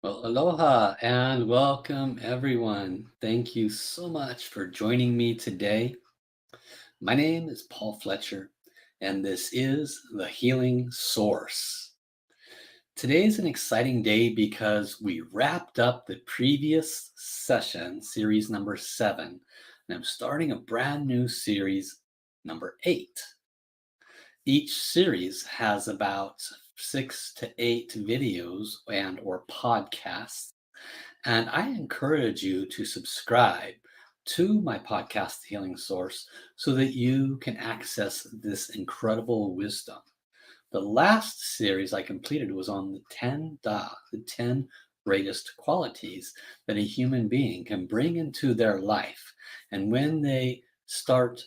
Well, aloha and welcome everyone. Thank you so much for joining me today. My name is Paul Fletcher, and this is The Healing Source. Today is an exciting day because we wrapped up the previous session, series number 7, and I'm starting a brand new series, number 8. Each series has about 6 to 8 videos and or podcasts. And I encourage you to subscribe to my podcast, Healing Source, so that you can access this incredible wisdom. The last series I completed was on the 10 Da, the 10 greatest qualities that a human being can bring into their life. And when they start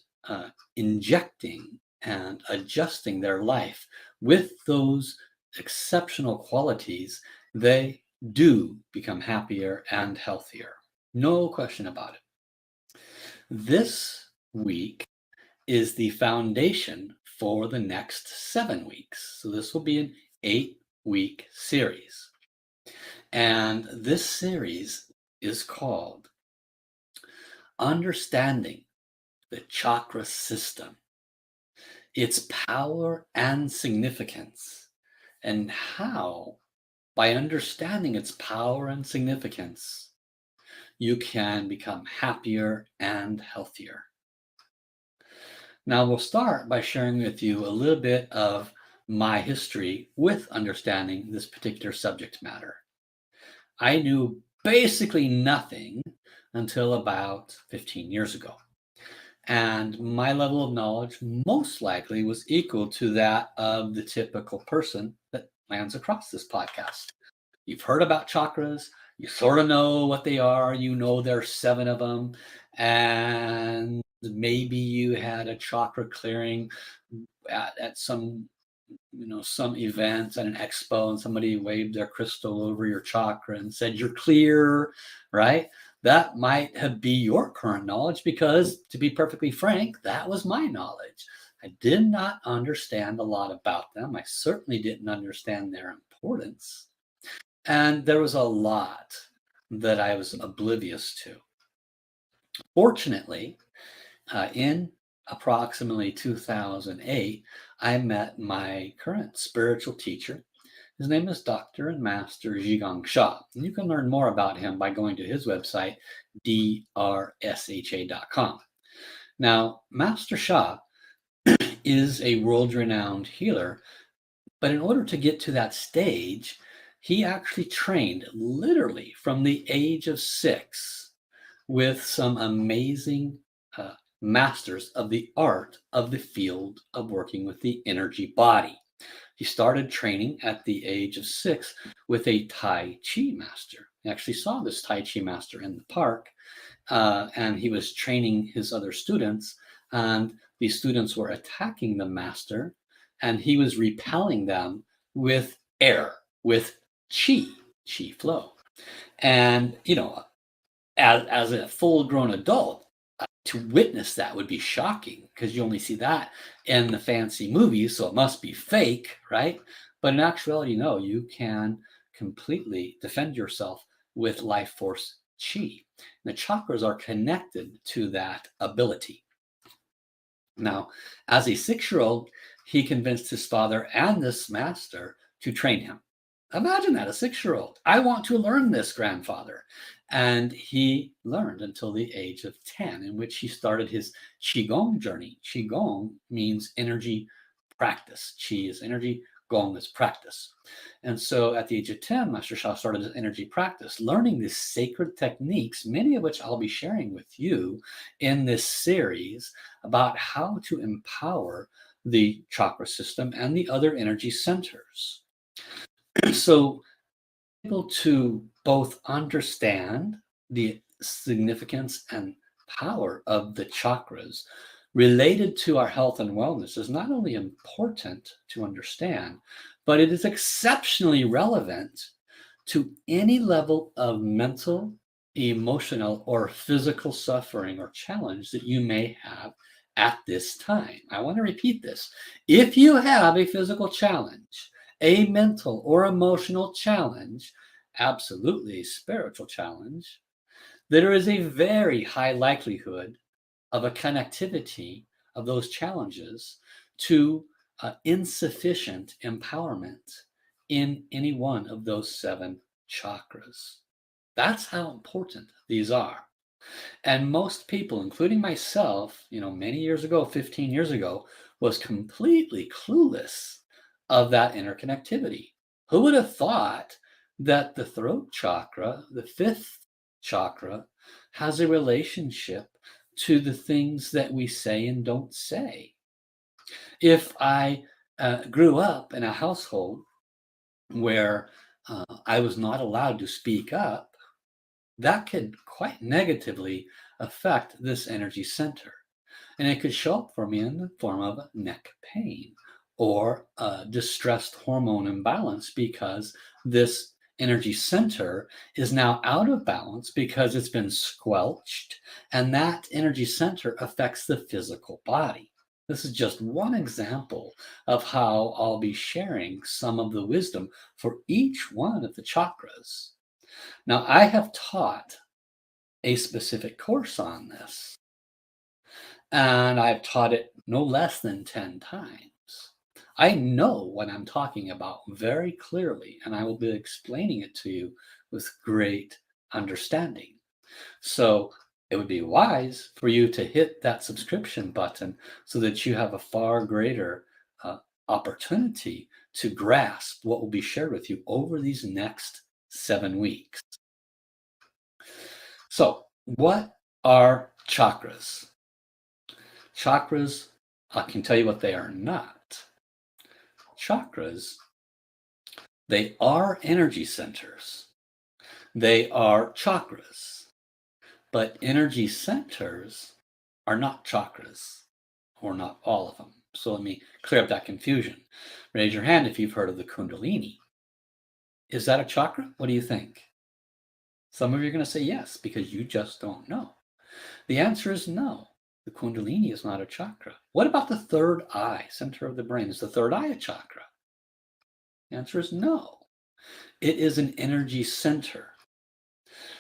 injecting and adjusting their life with those exceptional qualities, they do become happier and healthier. No question about it. This week is the foundation for the next 7 weeks. So this will be an 8-week series. And this series is called Understanding the Chakra System, its power and significance, and how, by understanding its power and significance, you can become happier and healthier. Now, we'll start by sharing with you a little bit of my history with understanding this particular subject matter. I knew basically nothing until about 15 years ago. And my level of knowledge most likely was equal to that of the typical person that lands across this podcast. You've heard about chakras, you sort of know what they are, you know there's 7 of them, and maybe you had a chakra clearing at some some event at an expo, and somebody waved their crystal over your chakra and said you're clear, right? That might have be your current knowledge, because to be perfectly frank, that was my knowledge. I did not understand a lot about them. I certainly didn't understand their importance, and there was a lot that I was oblivious to. Fortunately, in approximately 2008, I met my current spiritual teacher. His name is Dr. and Master Sha. And you can learn more about him by going to his website, drsha.com. Now, Master Sha is a world-renowned healer, but in order to get to that stage, he actually trained literally from the age of 6 with some amazing masters of the art of the field of working with the energy body. He started training at the age of 6 with a Tai Chi master. He actually saw this Tai Chi master in the park, and he was training his other students, and these students were attacking the master, and he was repelling them with air, with chi flow. And, as a full grown adult, to witness that would be shocking, because you only see that in the fancy movies, so it must be fake, right? But in actuality, no, you can completely defend yourself with life force chi. The chakras are connected to that ability. Now, as a 6-year-old, he convinced his father and this master to train him. Imagine that, a 6-year-old. I want to learn this, grandfather. And he learned until the age of 10, in which he started his Qigong journey. Qigong means energy practice. Qi is energy, Gong is practice. And so at the age of 10, Master Sha started his energy practice, learning these sacred techniques, many of which I'll be sharing with you in this series about how to empower the chakra system and the other energy centers. So, able to both understand the significance and power of the chakras related to our health and wellness is not only important to understand, but it is exceptionally relevant to any level of mental, emotional, or physical suffering or challenge that you may have at this time. I want to repeat this. If you have a physical challenge, a mental or emotional challenge absolutely a spiritual challenge, there is a very high likelihood of a connectivity of those challenges to insufficient empowerment in any one of those 7 chakras. That's how important these are. And most people, including myself, many years ago, 15 years ago, was completely clueless of that interconnectivity. Who would have thought that the throat chakra, the 5th chakra, has a relationship to the things that we say and don't say? If I grew up in a household where I was not allowed to speak up, that could quite negatively affect this energy center. And it could show up for me in the form of neck pain or distressed hormone imbalance, because this energy center is now out of balance because it's been squelched, and that energy center affects the physical body. This is just one example of how I'll be sharing some of the wisdom for each one of the chakras. Now, I have taught a specific course on this, and I've taught it no less than 10 times. I know what I'm talking about very clearly, and I will be explaining it to you with great understanding. So it would be wise for you to hit that subscription button so that you have a far greater opportunity to grasp what will be shared with you over these next 7 weeks. So, what are chakras? Chakras, I can tell you what they are not. Chakras, they are energy centers. They are chakras. But energy centers are not chakras, or not all of them. So let me clear up that confusion. Raise your hand if you've heard of the Kundalini. Is that a chakra? What do you think? Some of you are going to say yes, because you just don't know. The answer is no. The Kundalini is not a chakra. What about the third eye, center of the brain? Is the third eye a chakra? The answer is no. It is an energy center.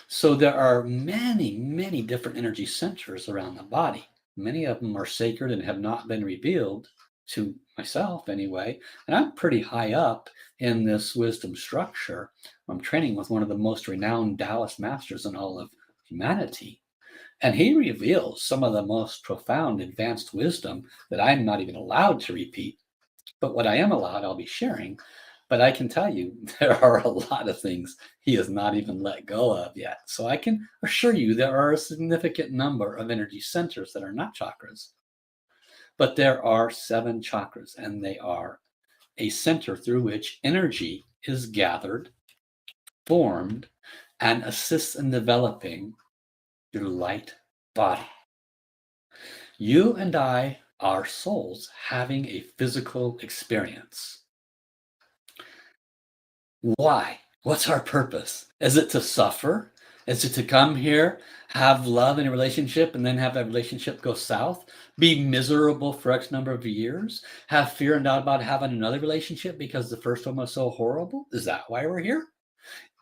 So there are many, many different energy centers around the body. Many of them are sacred and have not been revealed to myself anyway. And I'm pretty high up in this wisdom structure. I'm training with one of the most renowned Taoist masters in all of humanity. And he reveals some of the most profound advanced wisdom that I'm not even allowed to repeat. But what I am allowed, I'll be sharing. But I can tell you, there are a lot of things he has not even let go of yet. So I can assure you there are a significant number of energy centers that are not chakras. But there are 7 chakras, and they are a center through which energy is gathered, formed, and assists in developing your light body. You and I are souls having a physical experience. Why? What's our purpose? Is it to suffer? Is it to come here, have love in a relationship, and then have that relationship go south? Be miserable for X number of years? Have fear and doubt about having another relationship because the first one was so horrible? Is that why we're here?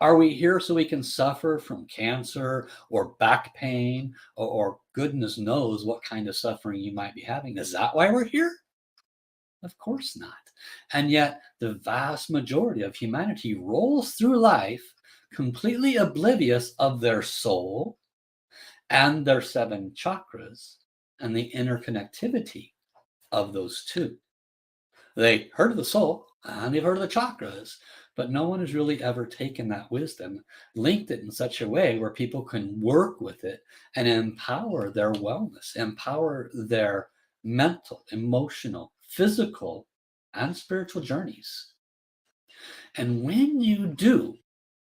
Are we here so we can suffer from cancer or back pain or goodness knows what kind of suffering you might be having? Is that why we're here? Of course not. And yet, the vast majority of humanity rolls through life completely oblivious of their soul and their 7 chakras and the interconnectivity of those two. They heard of the soul and they've heard of the chakras, but no one has really ever taken that wisdom, linked it in such a way where people can work with it and empower their wellness, empower their mental, emotional, physical, and spiritual journeys. And when you do,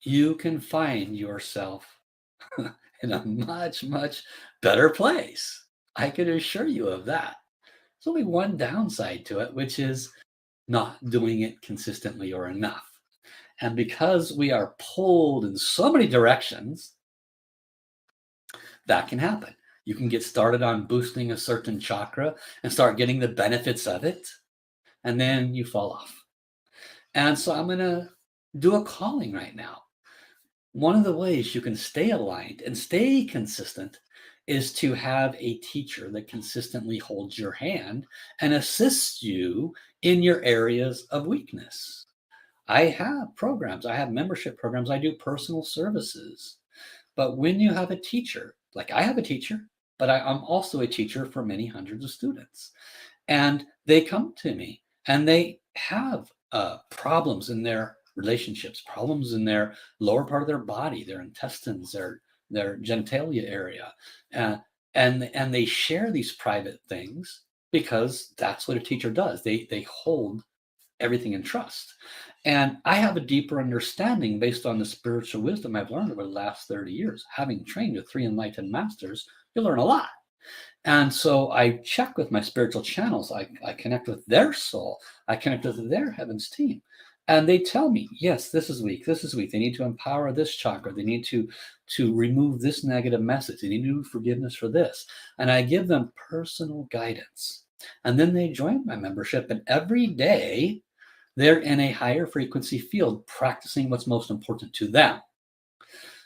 you can find yourself in a much, much better place. I can assure you of that. There's only one downside to it, which is not doing it consistently or enough. And because we are pulled in so many directions, that can happen. You can get started on boosting a certain chakra and start getting the benefits of it, and then you fall off. And so I'm going to do a calling right now one of the ways you can stay aligned and stay consistent is to have a teacher that consistently holds your hand and assists you in your areas of weakness. I have programs, I have membership programs, I do personal services. But when you have a teacher, like I have a teacher, but I'm also a teacher for many hundreds of students. And they come to me and they have problems in their relationships, problems in their lower part of their body, their intestines, their genitalia area. Uh, and they share these private things because that's what a teacher does. They hold everything in trust. And I have a deeper understanding based on the spiritual wisdom I've learned over the last 30 years. Having trained with 3 enlightened masters, you learn a lot. And so I check with my spiritual channels. I connect with their soul. I connect with their heavens team. And they tell me, yes, this is weak. This is weak. They need to empower this chakra. They need to remove this negative message. They need to do forgiveness for this. And I give them personal guidance. And then they join my membership. And every day they're in a higher frequency field practicing what's most important to them.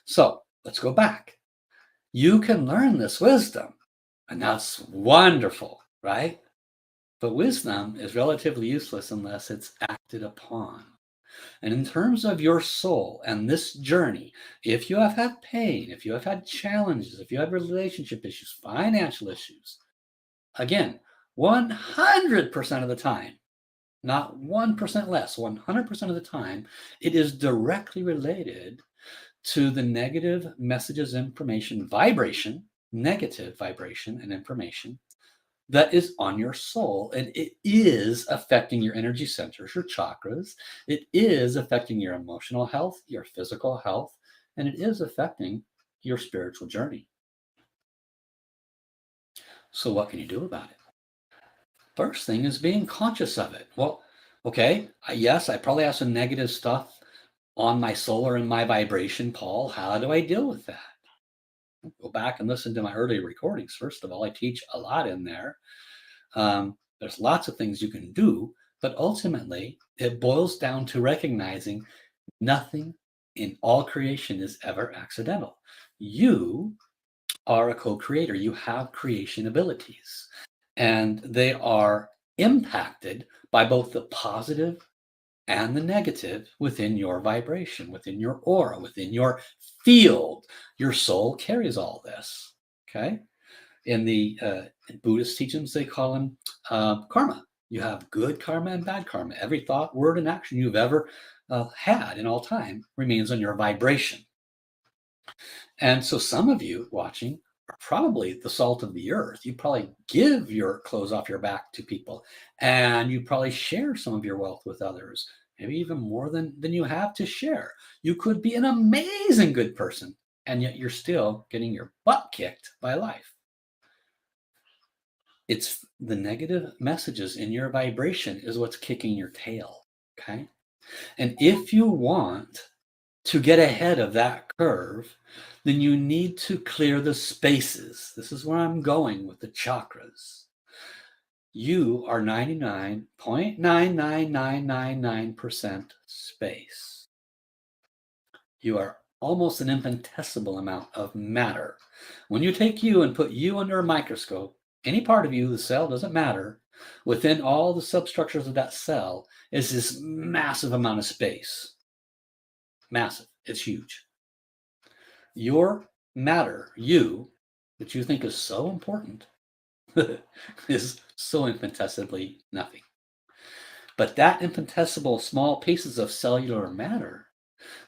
So let's go back. You can learn this wisdom. And that's wonderful, right? But wisdom is relatively useless unless it's acted upon. And in terms of your soul and this journey, if you have had pain, if you have had challenges, if you have relationship issues, financial issues, again, 100% of the time, not 1% less, 100% of the time, it is directly related to the negative messages, information, vibration, negative vibration and information that is on your soul. And it is affecting your energy centers, your chakras. It is affecting your emotional health, your physical health, and it is affecting your spiritual journey. So what can you do about it? First thing is being conscious of it. Well, okay, yes, I probably have some negative stuff on my soul or in my vibration, Paul. How do I deal with that? Go back and listen to my earlier recordings. First of all, I teach a lot in there. There's lots of things you can do, but ultimately it boils down to recognizing nothing in all creation is ever accidental. You are a co-creator. You have creation abilities, and they are impacted by both the positive and the negative within your vibration, within your aura, within your field. Your soul carries all this. Okay. In the Buddhist teachings, they call them karma. You have good karma and bad karma. Every thought, word, and action you've ever had in all time remains on your vibration. And so some of you watching are probably the salt of the earth. You probably give your clothes off your back to people, and you probably share some of your wealth with others, maybe even more than you have to share. You could be an amazing good person, and yet you're still getting your butt kicked by life. It's the negative messages in your vibration is what's kicking your tail, okay? And if you want to get ahead of that curve, then you need to clear the spaces. This is where I'm going with the chakras. You are 99.99999% space. You are almost an infinitesimal amount of matter. When you take you and put you under a microscope, any part of you, the cell, doesn't matter, within all the substructures of that cell is this massive amount of space. Massive. It's huge. Your matter, you, that you think is so important, is so infinitesimally nothing. But that infinitesimal small pieces of cellular matter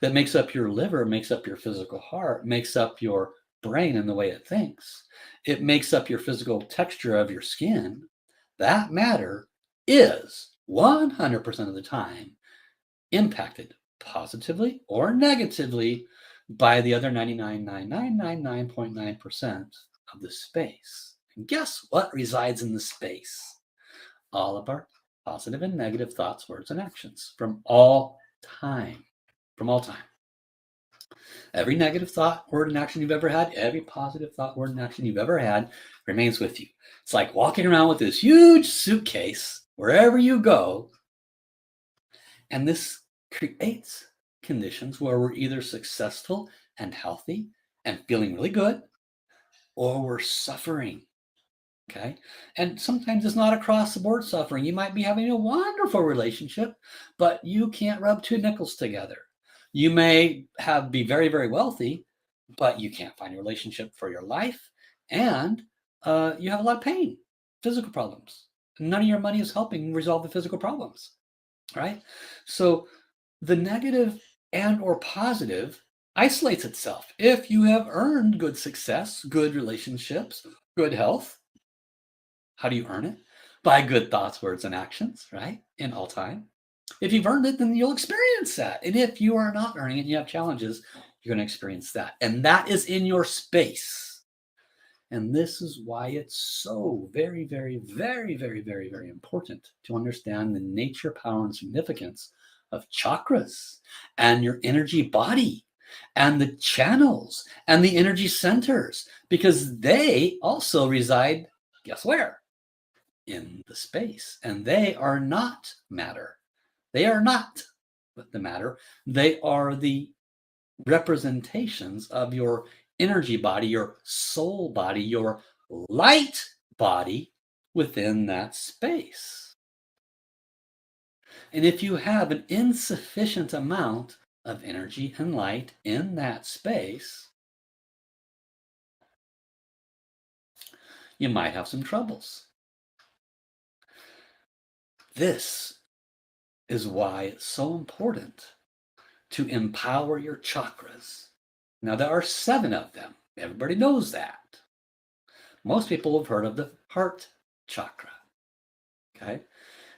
that makes up your liver, makes up your physical heart, makes up your brain and the way it thinks, it makes up your physical texture of your skin, that matter is 100% of the time impacted positively or negatively by the other 99.99999% of the space. And guess what resides in the space? All of our positive and negative thoughts, words, and actions from all time. From all time. Every negative thought, word, and action you've ever had, every positive thought, word, and action you've ever had remains with you. It's like walking around with this huge suitcase wherever you go. And this creates conditions where we're either successful and healthy and feeling really good, or we're suffering. Okay. And sometimes it's not across the board suffering. You might be having a wonderful relationship, but you can't rub two nickels together. You may be very, very wealthy, but you can't find a relationship for your life. And you have a lot of pain, physical problems. None of your money is helping resolve the physical problems, right? So the negative and or positive isolates itself. If you have earned good success, good relationships, good health, how do you earn it? By good thoughts, words, and actions, right? In all time. If you've earned it, then you'll experience that. And if you are not earning it and you have challenges, you're going to experience that. And that is in your space. And this is why it's so very, very, very, very, very, very important to understand the nature, power, and significance of chakras and your energy body and the channels and the energy centers, because they also reside, guess where? In the space. And they are not matter. They are not the matter. They are the representations of your energy body, your soul body, your light body within that space. And if you have an insufficient amount of energy and light in that space, you might have some troubles. This is why it's so important to empower your chakras. Now, there are 7 of them. Everybody knows that. Most people have heard of the heart chakra. Okay?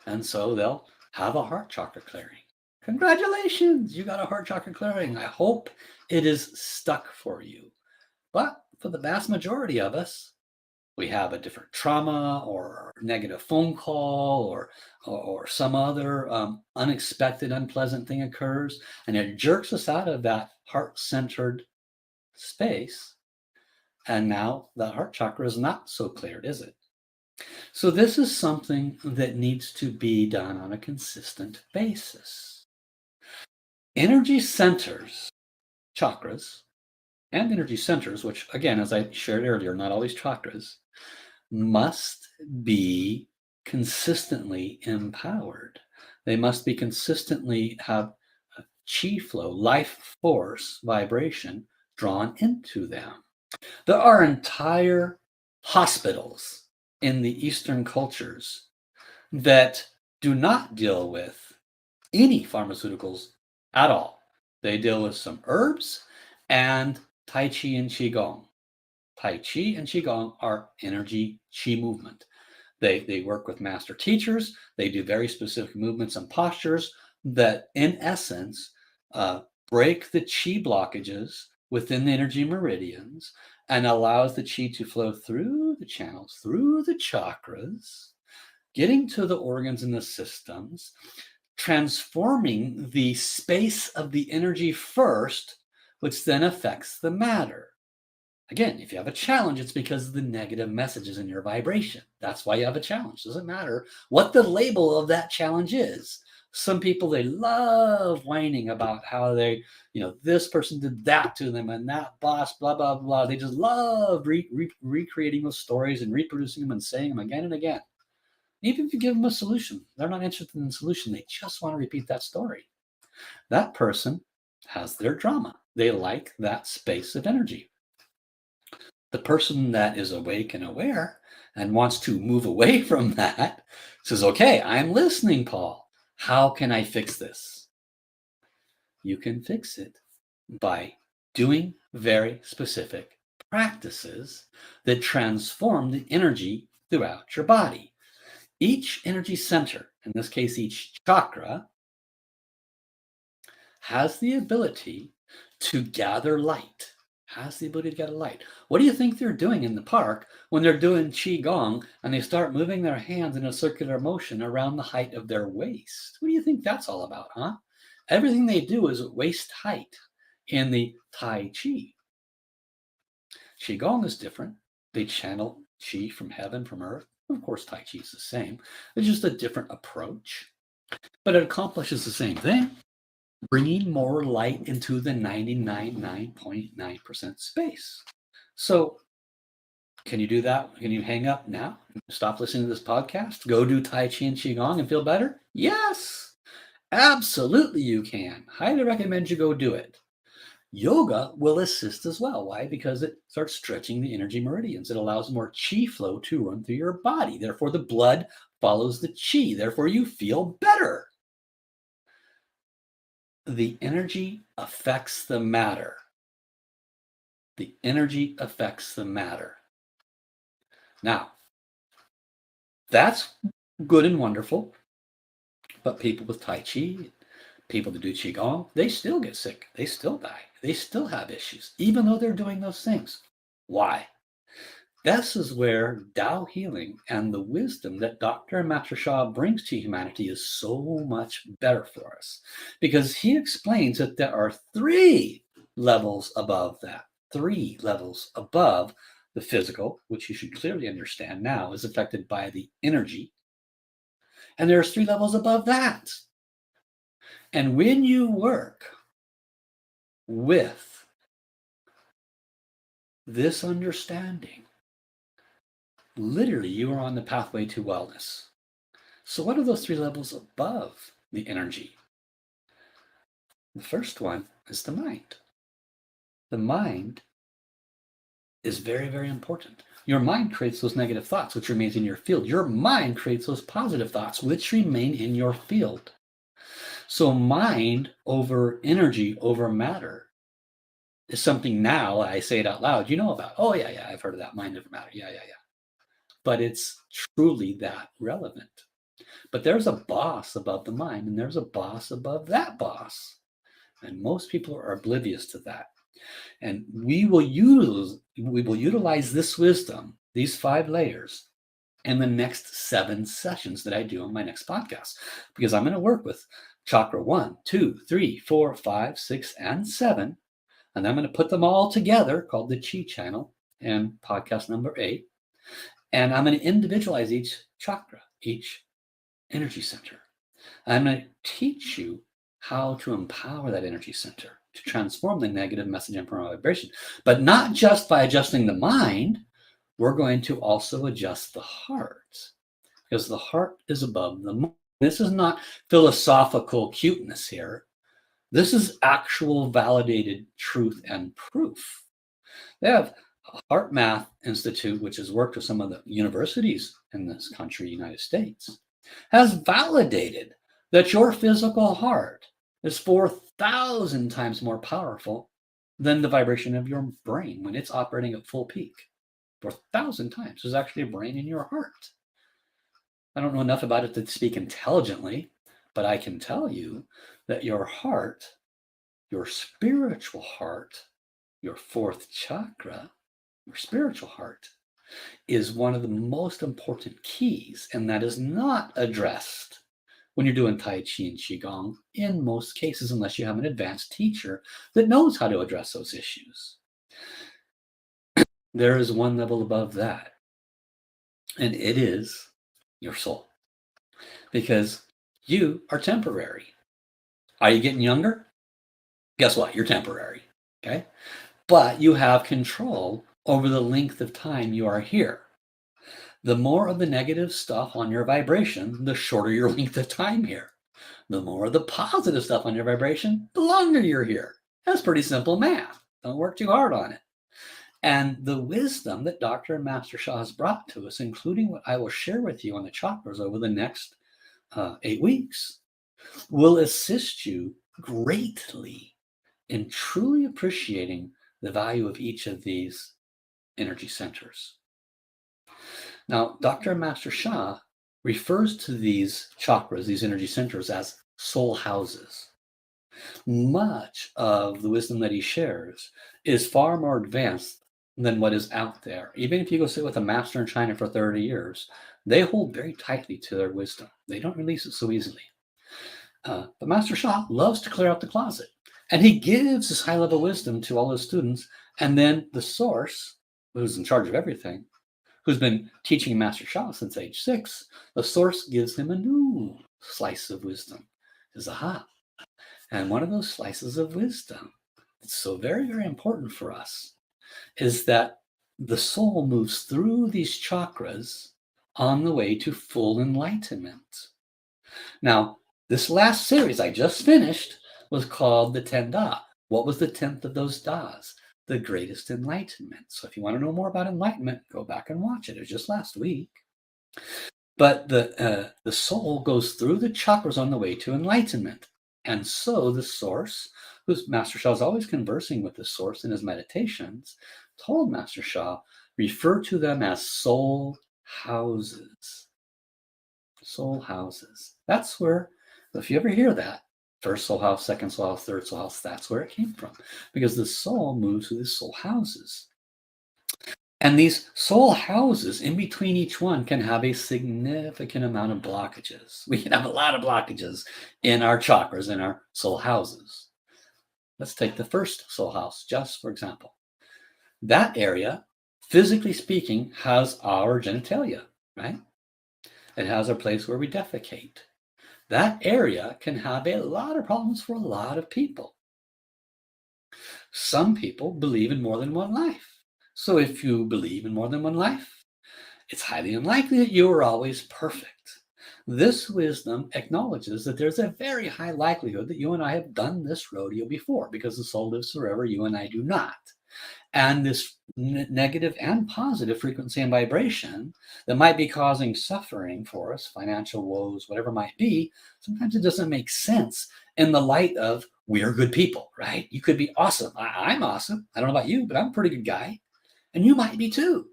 And so they'll have a heart chakra clearing. Congratulations, you got a heart chakra clearing. I hope it is stuck for you. But for the vast majority of us, we have a different trauma or negative phone call or some other unexpected, unpleasant thing occurs, and it jerks us out of that heart-centered space. And now the heart chakra is not so cleared, is it? So this is something that needs to be done on a consistent basis. Energy centers, chakras, and energy centers, which again, as I shared earlier, not always chakras, must be consistently empowered. They must be consistently have a chi flow, life force, vibration drawn into them. There are entire hospitals in the Eastern cultures that do not deal with any pharmaceuticals at all. They deal with some herbs and Tai Chi and Qigong. Tai Chi and Qigong are energy chi movement. They work with master teachers. They do very specific movements and postures that, in essence, break the chi blockages within the energy meridians and allows the chi to flow through the channels, through the chakras, getting to the organs and the systems, transforming the space of the energy first, which then affects the matter. Again, if you have a challenge, it's because of the negative messages in your vibration. That's why you have a challenge. It doesn't matter what the label of that challenge is. Some people, they love whining about how they, this person did that to them and that boss, blah, blah, blah. They just love recreating those stories and reproducing them and saying them again and again. Even if you give them a solution, they're not interested in the solution. They just want to repeat that story. That person has their drama. They like that space of energy. The person that is awake and aware and wants to move away from that says, okay, I'm listening, Paul. How can I fix this? You can fix it by doing very specific practices that transform the energy throughout your body. Each energy center, in this case, each chakra, has the ability to gather light. What do you think they're doing in the park when they're doing Qigong and they start moving their hands in a circular motion around the height of their waist? What do you think that's all about, huh? Everything they do is waist height in the Tai Chi. Qigong is different. They channel Qi from heaven, from earth. Of course, Tai Chi is the same. It's just a different approach, but it accomplishes the same thing. bringing more light into the 99.9% space. So, can you do that? Can you hang up now? Stop listening to this podcast? Go do Tai Chi and Qigong and feel better? Yes, absolutely you can. Highly recommend you go do it. Yoga will assist as well. Why? Because it starts stretching the energy meridians. It allows more chi flow to run through your body. Therefore, the blood follows the chi. Therefore, you feel better. The energy affects the matter. The energy affects the matter. Now, that's good and wonderful, but people with Tai Chi, people that do Qigong, they still get sick. They still die. They still have issues, even though they're doing those things. Why? This is where Tao healing and the wisdom that Dr. and Master Sha brings to humanity is so much better for us, because he explains that there are 3 levels above that. 3 levels above the physical, which you should clearly understand now is affected by the energy. And there's 3 levels above that. And when you work with this understanding, literally you are on the pathway to wellness. So what are those 3 levels above the energy? The first one is the mind. The mind is very, very important. Your mind creates those negative thoughts, which remains in your field. Your mind creates those positive thoughts, which remain in your field. So mind over energy over matter is something now, I say it out loud, you know about. Oh, yeah, I've heard of that, mind over matter. Yeah. But it's truly that relevant. But there's a boss above the mind, and there's a boss above that boss. And most people are oblivious to that. And we will utilize this wisdom, these 5 layers, in the next 7 sessions that I do on my next podcast, because I'm going to work with chakra 1, 2, 3, 4, 5, 6, and 7. And I'm going to put them all together, called the Chi Channel, and podcast number 8. And I'm going to individualize each chakra, each energy center. I'm going to teach you how to empower that energy center to transform the negative message and vibration, but not just by adjusting the mind. We're going to also adjust the heart, because the heart is above the mind. This is not philosophical cuteness here. This is actual validated truth and proof. They have Heart Math Institute, which has worked with some of the universities in this country, United States, has validated that your physical heart is 4,000 times more powerful than the vibration of your brain when it's operating at full peak. 4,000 times. There's actually a brain in your heart. I don't know enough about it to speak intelligently, but I can tell you that your heart, your spiritual heart, your 4th chakra, your spiritual heart, is one of the most important keys, and that is not addressed when you're doing Tai Chi and Qigong in most cases, unless you have an advanced teacher that knows how to address those issues. There is one level above that, and it is your soul, because you are temporary. Are you getting younger? Guess what? You're temporary, okay? But you have control over the length of time you are here. The more of the negative stuff on your vibration, the shorter your length of time here. The more of the positive stuff on your vibration, the longer you're here. That's pretty simple math. Don't work too hard on it. And the wisdom that Dr. and Master Sha has brought to us, including what I will share with you on the chakras over the next 8 weeks, will assist you greatly in truly appreciating the value of each of these energy centers. Now, Dr. and Master Sha refers to these chakras, these energy centers, as soul houses. Much of the wisdom that he shares is far more advanced than what is out there. Even if you go sit with a master in China for 30 years, they hold very tightly to their wisdom. They don't release it so easily. But Master Sha loves to clear out the closet. And he gives this high-level wisdom to all his students. And then the source, who's in charge of everything, who's been teaching Master Sha since age 6, the source gives him a new slice of wisdom. He says, aha, And one of those slices of wisdom that's so very, very important for us is that the soul moves through these chakras on the way to full enlightenment. Now, this last series I just finished was called the 10 Da. What was the 10th of those Das? The greatest enlightenment. So if you want to know more about enlightenment, go back and watch it. It was just last week. But the soul goes through the chakras on the way to enlightenment. And so the source, whose Master Sha is always conversing with the source in his meditations, told Master Sha, refer to them as soul houses. Soul houses. That's where, if you ever hear that, first soul house, second soul house, third soul house, that's where it came from. Because the soul moves through the soul houses. And these soul houses, in between each one, can have a significant amount of blockages. We can have a lot of blockages in our chakras, in our soul houses. Let's take the first soul house, just for example. That area, physically speaking, has our genitalia, right? It has a place where we defecate. That area can have a lot of problems for a lot of people. Some people believe in more than one life. So if you believe in more than one life, it's highly unlikely that you are always perfect. This wisdom acknowledges that there's a very high likelihood that you and I have done this rodeo before, because the soul lives forever, you and I do not. And this negative and positive frequency and vibration that might be causing suffering for us, financial woes, whatever it might be, sometimes it doesn't make sense in the light of we're good people, right? You could be awesome. I'm awesome. I don't know about you, but I'm a pretty good guy. And you might be too.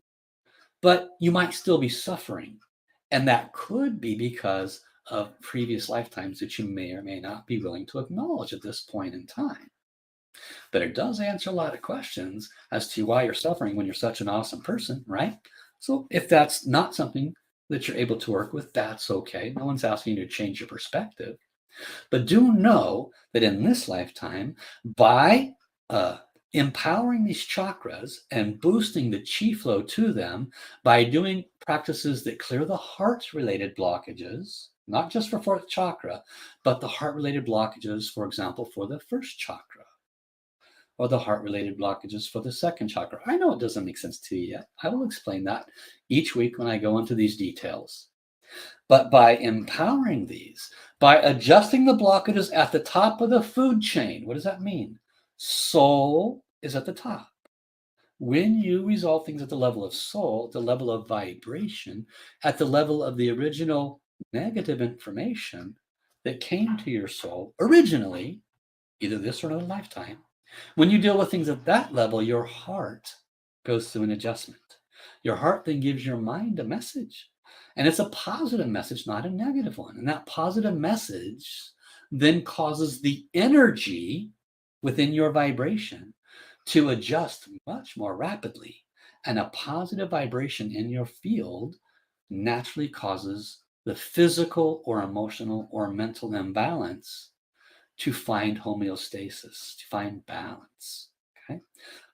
But you might still be suffering. And that could be because of previous lifetimes that you may or may not be willing to acknowledge at this point in time. But it does answer a lot of questions as to why you're suffering when you're such an awesome person, right? So if that's not something that you're able to work with, that's okay. No one's asking you to change your perspective. But do know that in this lifetime, by empowering these chakras and boosting the chi flow to them by doing practices that clear the heart-related blockages, not just for fourth chakra, but the heart-related blockages, for example, for the first chakra, or the heart-related blockages for the second chakra. I know it doesn't make sense to you yet. I will explain that each week when I go into these details. But by empowering these, by adjusting the blockages at the top of the food chain, what does that mean? Soul is at the top. When you resolve things at the level of soul, the level of vibration, at the level of the original negative information that came to your soul originally, either this or another lifetime, when you deal with things at that level, your heart goes through an adjustment. Your heart then gives your mind a message. And it's a positive message, not a negative one. And that positive message then causes the energy within your vibration to adjust much more rapidly. And a positive vibration in your field naturally causes the physical or emotional or mental imbalance to find homeostasis, to find balance. Okay.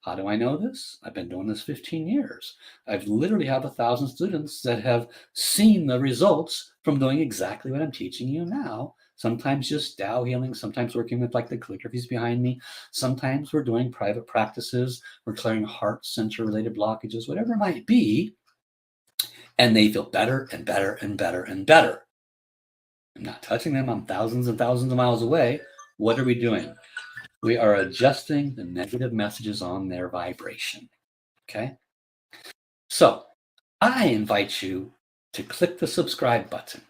How do I know this? I've been doing this 15 years. I've literally have 1,000 students that have seen the results from doing exactly what I'm teaching you now. Sometimes just Tao healing, sometimes working with like the calligraphies behind me. Sometimes we're doing private practices. We're clearing heart center related blockages, whatever it might be. And they feel better and better and better and better. I'm not touching them. I'm thousands and thousands of miles away. What are we doing? We are adjusting the negative messages on their vibration. Okay? So I invite you to click the subscribe button.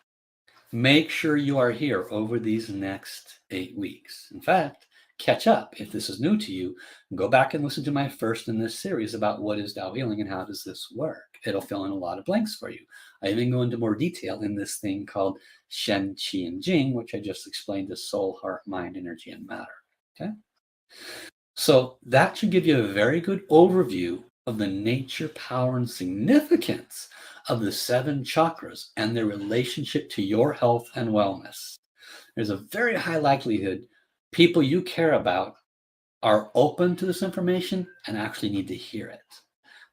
Make sure you are here over these next 8 weeks. In fact, catch up if this is new to you. Go back and listen to my first in this series about what is Tao healing and how does this work. It'll fill in a lot of blanks for you. I even go into more detail in this thing called Shen, Qi, and Jing, which I just explained as soul, heart, mind, energy, and matter. Okay? So that should give you a very good overview of the nature, power, and significance of the 7 chakras and their relationship to your health and wellness. There's a very high likelihood people you care about are open to this information and actually need to hear it.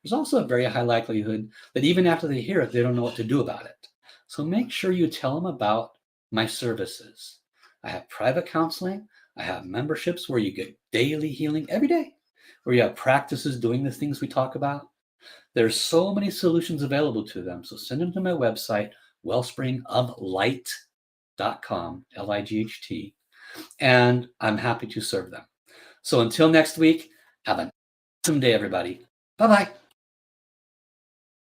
There's also a very high likelihood that even after they hear it, they don't know what to do about it. So make sure you tell them about my services. I have private counseling. I have memberships where you get daily healing every day, where you have practices doing the things we talk about. There's so many solutions available to them. So send them to my website, wellspringoflight.com, Light. And I'm happy to serve them. So until next week, have an awesome day, everybody. Bye-bye.